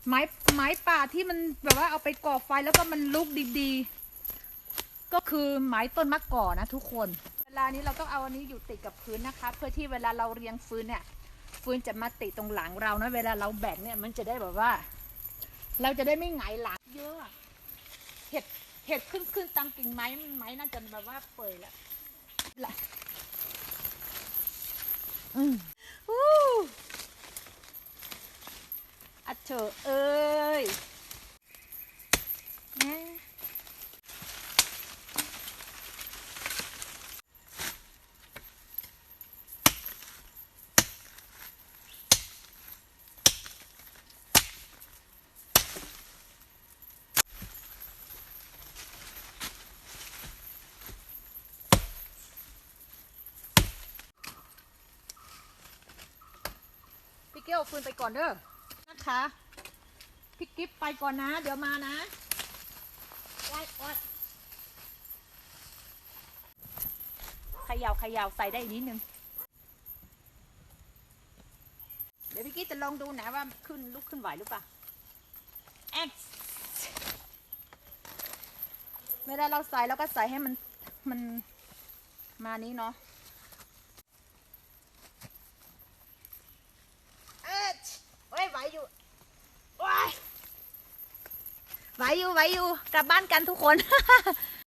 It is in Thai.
ไม้ไม้ป่าที่มันแบบว่าเอาไปก่อไฟแล้วก็มันลุกดีๆก็คือไม้ต้นมะกอกนะทุกคนเวลานี้เราต้องเอาอันนี้อยู่ติดกับพื้นนะคะเพื่อที่เวลาเราเรียงฟืนเนี่ยฟืนจะมาติดตรงหลังเรานะเวลาเราแบกเนี่ยมันจะได้แบบว่าเราจะได้ไม่หงายหลังเยอะเห็ดขึ้นตามกิ่งไม้น่าจะแบบว่าเปื่อยแล้วอู้อัดเถอะเอ้ยพี่เกี้ยวฟืนไปก่อนเด้อนะคะพี่กิ๊บไปก่อนนะเดี๋ยวมานะเขย่าใส่ได้อีกนิดนึงเดี๋ยวพี่กิ๊บจะลองดูนะว่าลุกขึ้นไหวหรือเปล่าเวลาเราใส่เราก็ใส่ให้มันมานี้เนาะไหวอยู่ไหวอยู่กลับบ้านกันทุกคน